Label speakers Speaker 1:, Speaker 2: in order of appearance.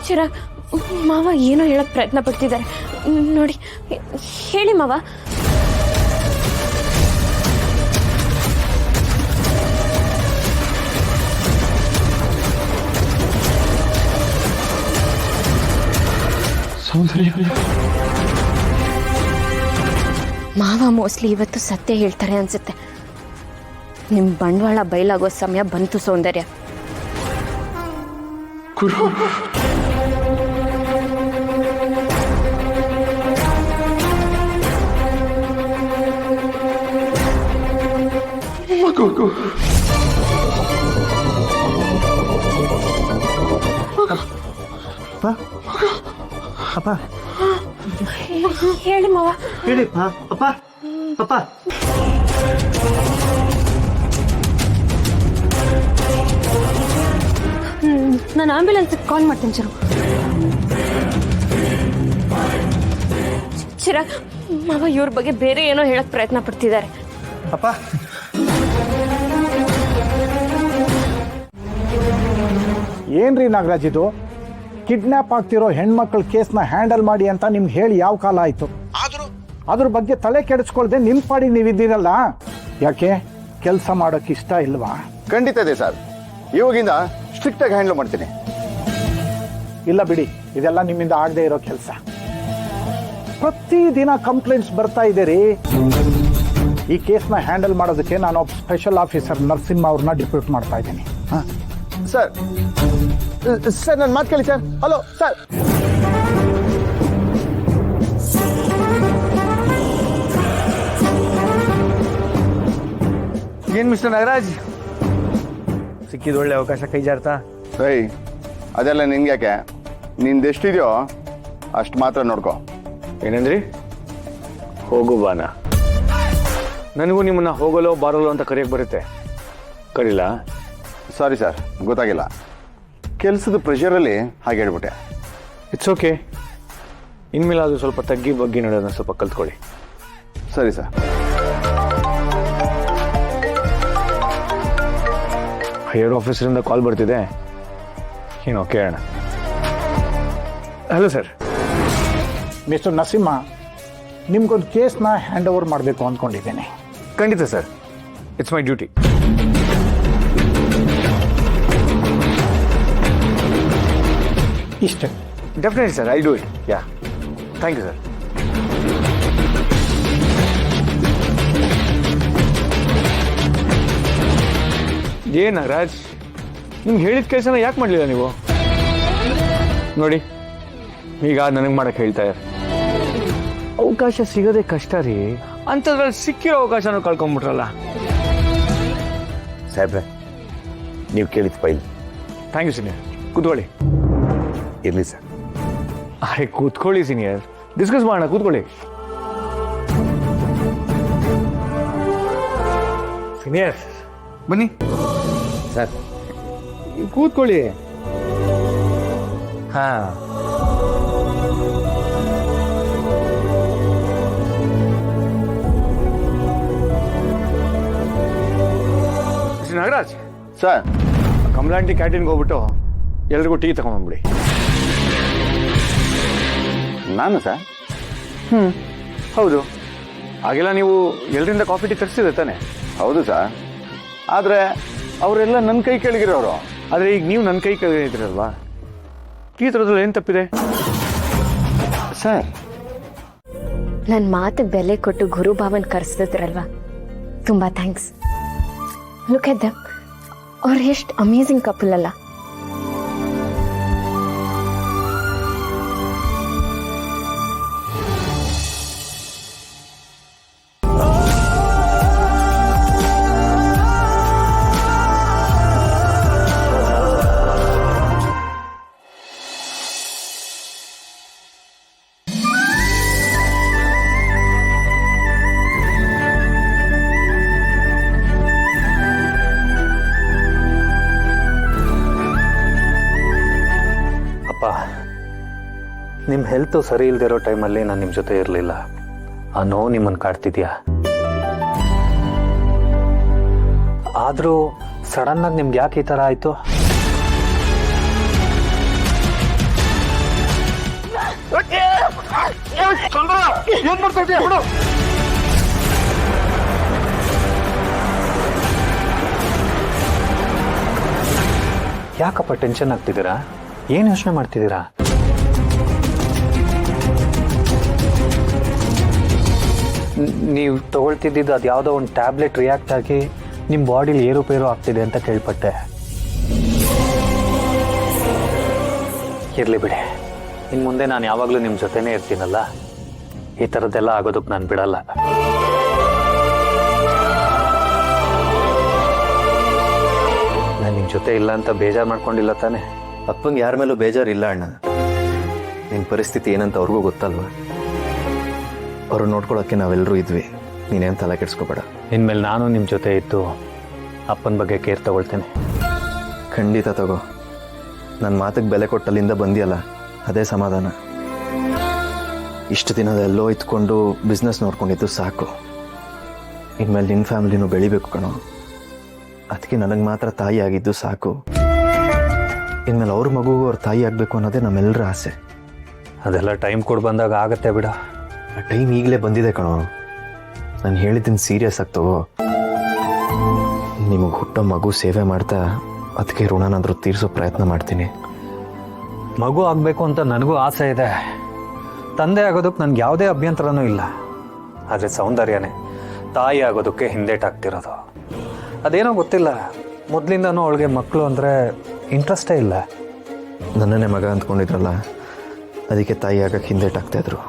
Speaker 1: ಚಿರಾಗ್, ಮಾವ ಏನೋ ಹೇಳಕ್ ಪ್ರಯತ್ನ ಪಡ್ತಿದ್ದಾರೆ ನೋಡಿ. ಹೇಳಿ ಮಾವ. ಮಾವ ಮೋಸ್ಟ್ಲಿ ಇವತ್ತು ಸತ್ಯ ಹೇಳ್ತಾರೆ ಅನ್ಸುತ್ತೆ. ನಿಮ್ ಬಂಡವಾಳ ಬಯಲಾಗೋ ಸಮಯ ಬಂತು ಸೌಂದರ್ಯ.
Speaker 2: ಅಪ್ಪ
Speaker 1: ಹೇಳಿ ಮಾವ.
Speaker 2: ಹೇಳಿ ಅಪ್ಪ ಅಪ್ಪ.
Speaker 1: ನಾನು ಆಂಬ್ಯುಲೆನ್ಸ್ ಕಾಲ್ ಮಾಡ್ತೀನಿ ಚಿರಾಗ್. ಮಾವ ಇವ್ರ ಬಗ್ಗೆ ಬೇರೆ ಏನೋ ಹೇಳಕ್ ಪ್ರಯತ್ನ ಪಡ್ತಿದ್ದಾರೆ.
Speaker 2: ಅಪ್ಪ
Speaker 3: ಏನ್ರಿ ನಾಗರಾಜ್, ಇದು ಕಿಡ್ನಾಪ್ ಆಗ್ತಿರೋ ಹೆಣ್ಮಕ್ಳ ಕೇಸ್ನ ಹ್ಯಾಂಡಲ್ ಮಾಡಿ ಅಂತ ನಿಮ್ಗೆ ಹೇಳಿ ಯಾವ ಕಾಲ ಆಯ್ತು? ಅದ್ರ ಬಗ್ಗೆ ತಲೆ ಕೆಡಿಸ್ಕೊಳ್ದೆ ನಿಮ್ ಪಾಡಿ ನೀವಿದ್ದೀರಲ್ಲ, ಯಾಕೆ ಕೆಲಸ ಮಾಡೋಕೆ ಇಷ್ಟ ಇಲ್ವಾ?
Speaker 4: ಖಂಡಿತ ಇದೆ ಸರ್, ಇವಾಗಿಂದ ಸ್ಟ್ರಿಕ್ಟ್ ಆಗಿ ಹ್ಯಾಂಡಲ್ ಮಾಡ್ತೀನಿ.
Speaker 3: ಇಲ್ಲ ಬಿಡಿ, ಇದೆಲ್ಲ ನಿಮ್ಮಿಂದ ಆಗದೆ ಇರೋ ಕೆಲಸ. ಪ್ರತಿದಿನ ಕಂಪ್ಲೇಂಟ್ಸ್ ಬರ್ತಾ ಇದೆ ರೀ. ಈ ಕೇಸ್ನ ಹ್ಯಾಂಡಲ್ ಮಾಡೋದಕ್ಕೆ ನಾನು ಒಬ್ಬ ಸ್ಪೆಷಲ್ ಆಫೀಸರ್ ನರಸಿಂಹ ಅವ್ರನ್ನ ಡಿಪ್ಯೂಟ್ ಮಾಡ್ತಾ ಇದ್ದೀನಿ.
Speaker 4: ಸರ್ ಸರ್ ನನ್ನ ಮಾತು ಕೇಳಿ ಸರ್. Hello sir.
Speaker 2: ಏನ್ ಮಿಸ್ಟರ್ ನಾಗರಾಜ್, ಸಿಕ್ಕಿದ ಒಳ್ಳೆ ಅವಕಾಶ ಕೈ ಜಾರ್ತಾ?
Speaker 4: ಸೈ, ಅದೆಲ್ಲ ನಿನ್ಗ್ಯಾಕೆ? ನಿಂದೆಷ್ಟಿದೆಯೋ ಅಷ್ಟು ಮಾತ್ರ ನೋಡ್ಕೊ.
Speaker 2: ಏನಂದ್ರಿ? ಹೋಗು ಬಾನ. ನನಗೂ ನಿಮ್ಮನ್ನ ಹೋಗಲೋ ಬಾರಲೋ ಅಂತ ಕರೆಯಕ್ಕೆ ಬರುತ್ತೆ, ಕರೀಲ?
Speaker 4: ಸಾರಿ ಸರ್, ಗೊತ್ತಾಗಿಲ್ಲ. ಕೆಲಸದ ಪ್ರೆಷರಲ್ಲಿ ಹಾಗೆ ಹೇಳ್ಬಿಟ್ಟೆ.
Speaker 2: It's okay. ಇನ್ಮೇಲೆ ಅದು ಸ್ವಲ್ಪ ತಗ್ಗಿ ಬಗ್ಗಿ ನೋಡೋದನ್ನ ಸ್ವಲ್ಪ ಕಲ್ತ್ಕೊಳ್ಳಿ.
Speaker 4: ಸರಿ ಸರ್.
Speaker 2: ಹೈಯರ್ ಆಫೀಸರಿಂದ ಕಾಲ್ ಬರ್ತಿದೆ, ಏನೋ ಕೇಳೋಣ. Hello sir.
Speaker 3: ಮಿಸ್ಟರ್ ನರಸಿಂಹ, ನಿಮ್ಗೊಂದು ಕೇಸ್ನ ಹ್ಯಾಂಡ್ ಓವರ್ ಮಾಡಬೇಕು ಅಂದ್ಕೊಂಡಿದ್ದೇನೆ.
Speaker 2: ಖಂಡಿತ ಸರ್, ಇಟ್ಸ್ ಮೈ ಡ್ಯೂಟಿ.
Speaker 3: ಇಷ್ಟೇ.
Speaker 2: Definitely sir, I do it. Yeah, thank you sir. ಏನ್ ನಾಗರಾಜ್, ನಿಮ್ಗೆ ಹೇಳಿದ ಕೆಲಸನ ಯಾಕೆ ಮಾಡಲಿಲ್ಲ ನೀವು? ನೋಡಿ, ಈಗ ನನಗೆ ಮಾಡಕ್ಕೆ ಹೇಳ್ತಾ ಇದ್ದಾರೆ. ಅವಕಾಶ ಸಿಗೋದೇ ಕಷ್ಟ ರೀ, ಅಂಥದ್ರಲ್ಲಿ ಸಿಕ್ಕಿರೋ ಅವಕಾಶನೂ ಕಳ್ಕೊಂಡ್ಬಿಟ್ರಲ್ಲ.
Speaker 5: ಸಾಹೇಬ್ರೆ, ನೀವು ಕೇಳಿದ ಫೈಲ್.
Speaker 2: Thank you senior. ಕೂತ್ಕೊಳ್ಳಿ.
Speaker 5: ಇರಲಿ ಸರ್.
Speaker 2: ಅರೆ ಕೂತ್ಕೊಳ್ಳಿ ಸೀನಿಯರ್, ಡಿಸ್ಕಸ್ ಮಾಡೋಣ, ಕೂತ್ಕೊಳ್ಳಿ. ಸೀನಿಯರ್ ಬನ್ನಿ
Speaker 5: ಸರ್.
Speaker 2: ಕೂತ್ಕೊಳ್ಳಿ. ಹಾ, ನಾಗರಾಜ್
Speaker 4: ಸರ್,
Speaker 2: ಕಮಲಾಂಟಿ ಕ್ಯಾಂಟೀನ್ಗೆ ಹೋಗ್ಬಿಟ್ಟು ಎಲ್ರಿಗೂ ಟೀ ತಗೊಂಡ್ಬಿಡಿ.
Speaker 4: ನಾನು ಸರ್?
Speaker 2: ಹೌದು, ಹಾಗೆಲ್ಲ ನೀವು ಎಲ್ಲರಿಂದ ಕಾಫಿ ಟೀ ತರಿಸಿದೆ ತಾನೆ?
Speaker 4: ಹೌದು ಸರ್, ಆದರೆ ಅವರೆಲ್ಲ ನನ್ನ ಕೈ ಕೆಳಗಿರೋರು.
Speaker 2: ಆದರೆ ಈಗ ನೀವು ನನ್ನ ಕೈ ಕೆಳಗಿದ್ದೀರಲ್ವಾ, ಈ ಥರದ್ರಲ್ಲಿ ಏನು ತಪ್ಪಿದೆ
Speaker 4: ಸರ್?
Speaker 1: ನನ್ನ ಮಾತು ಬೆಲೆ ಕೊಟ್ಟು ಗುರುಭಾವನ್ ಕರೆಸಿದ್ರಲ್ವಾ, ತುಂಬಾ ಥ್ಯಾಂಕ್ಸ್. ಲುಕ್ ಎಟ್ ದಮ್, ಅವ್ರು ಎಷ್ಟು ಅಮೇಝಿಂಗ್ ಕಪಲ್ ಅಲ್ಲ.
Speaker 6: ನಿಮ್ಮ ಹೆಲ್ತು ಸರಿ ಇಲ್ದಿರೋ ಟೈಮಲ್ಲಿ ನಾನು ನಿಮ್ಮ ಜೊತೆ ಇರಲಿಲ್ಲ. ಆ ನೋವು ನಿಮ್ಮನ್ನು ಕಾಡ್ತಿದ್ಯಾ? ಆದರೂ ಸಡನ್ನಾಗಿ ನಿಮ್ಗೆ ಯಾಕೆ ಈ ಥರ ಆಯಿತು?
Speaker 3: ಏನ್ ಮಾಡ್ತಾ ಇದೀಯ ಬಿಡು.
Speaker 6: ಯಾಕಪ್ಪ ಟೆನ್ಷನ್ ಆಗ್ತಿದ್ದೀರಾ? ಏನು ಯೋಚನೆ ಮಾಡ್ತಿದ್ದೀರಾ? ನೀವು ತಗೊಳ್ತಿದ್ದಿದ್ದು ಅದು ಯಾವುದೋ ಒಂದು ಟ್ಯಾಬ್ಲೆಟ್ ರಿಯಾಕ್ಟ್ ಆಗಿ ನಿಮ್ಮ ಬಾಡಿಲಿ ಏರುಪೇರು ಆಗ್ತಿದೆ ಅಂತ ಕೇಳ್ಪಟ್ಟೆ. ಇರಲಿ ಬಿಡಿ, ಇನ್ನು ಮುಂದೆ ನಾನು ಯಾವಾಗಲೂ ನಿಮ್ಮ ಜೊತೆನೇ ಇರ್ತೀನಲ್ಲ, ಈ ಥರದ್ದೆಲ್ಲ ಆಗೋದಕ್ಕೆ ನಾನು ಬಿಡಲ್ಲ. ನಾನು ನಿಮ್ಮ ಜೊತೆ ಇಲ್ಲ ಅಂತ ಬೇಜಾರು ಮಾಡ್ಕೊಂಡಿಲ್ಲ ತಾನೆ?
Speaker 7: ಅಪ್ಪಂಗೆ ಯಾರ ಮೇಲೂ ಬೇಜಾರಿಲ್ಲ ಅಣ್ಣ. ನಿನ್ನ ಪರಿಸ್ಥಿತಿ ಏನಂತ ಅವ್ರಿಗೂ ಗೊತ್ತಲ್ವ. ಅವರು ನೋಡ್ಕೊಳ್ಳೋಕ್ಕೆ ನಾವೆಲ್ಲರೂ ಇದ್ವಿ. ನೀನೇನು ತಲೆ ಕೆಡಿಸ್ಕೋಬೇಡ.
Speaker 6: ಇನ್ಮೇಲೆ ನಾನು ನಿಮ್ಮ ಜೊತೆ ಇದ್ದು ಅಪ್ಪನ ಬಗ್ಗೆ ಕೇರ್ ತಗೊಳ್ತೇನೆ.
Speaker 7: ಖಂಡಿತ ತಗೋ. ನನ್ನ ಮಾತಿಗೆ ಬೆಲೆ ಕೊಟ್ಟಲ್ಲಿಂದ ಬಂದಿಯಲ್ಲ, ಅದೇ ಸಮಾಧಾನ. ಇಷ್ಟು ದಿನದೆಲ್ಲೋ ಇತ್ಕೊಂಡು ಬಿಸ್ನೆಸ್ ನೋಡ್ಕೊಂಡಿದ್ದು ಸಾಕು. ಇನ್ಮೇಲೆ ನಿನ್ನ ಫ್ಯಾಮಿಲಿನೂ ಬೆಳಿಬೇಕು ಕಣೋ. ಅದಕ್ಕೆ ನನಗೆ ಮಾತ್ರ ತಾಯಿ ಆಗಿದ್ದು ಸಾಕು. ಇನ್ಮೇಲೆ ಅವ್ರ ಮಗುಗೂ ಅವ್ರ ತಾಯಿ ಆಗಬೇಕು ಅನ್ನೋದೇ ನಮ್ಮೆಲ್ಲರ ಆಸೆ.
Speaker 6: ಅದೆಲ್ಲ ಟೈಮ್ ಕೊಡು ಬಂದಾಗ ಆಗತ್ತೆ ಬಿಡ.
Speaker 7: ಆ ಟೈಮ್ ಈಗಲೇ ಬಂದಿದೆ ಕಣೋ. ನಾನು ಹೇಳಿದ್ದೀನಿ ಸೀರಿಯಸ್ ಆಗಿ ತಗೋ. ನಿಮಗೆ ಹುಟ್ಟೋ ಮಗು ಸೇವೆ ಮಾಡ್ತಾ ಅದಕ್ಕೆ ಋಣನಾದರೂ ತೀರಿಸೋ ಪ್ರಯತ್ನ ಮಾಡ್ತೀನಿ.
Speaker 6: ಮಗು ಆಗಬೇಕು ಅಂತ ನನಗೂ ಆಸೆ ಇದೆ. ತಂದೆ ಆಗೋದಕ್ಕೆ ನನಗೆ ಯಾವುದೇ ಅಭ್ಯಂತರನೂ ಇಲ್ಲ. ಆದರೆ ಸೌಂದರ್ಯನೇ ತಾಯಿ ಆಗೋದಕ್ಕೆ ಹಿಂದೇಟಾಗ್ತಿರೋದು. ಅದೇನೋ ಗೊತ್ತಿಲ್ಲ, ಮೊದಲಿಂದನೂ ಅವಳಿಗೆ ಮಕ್ಕಳು ಅಂದರೆ ಇಂಟ್ರೆಸ್ಟೇ ಇಲ್ಲ.
Speaker 7: ನನ್ನನ್ನೇ ಮಗ ಅಂದ್ಕೊಂಡಿದ್ರಲ್ಲ, ಅದಕ್ಕೆ ತಾಯಿ ಆಗಕ್ಕೆ ಹಿಂದೇಟಾಗ್ತಾಯಿದ್ರು.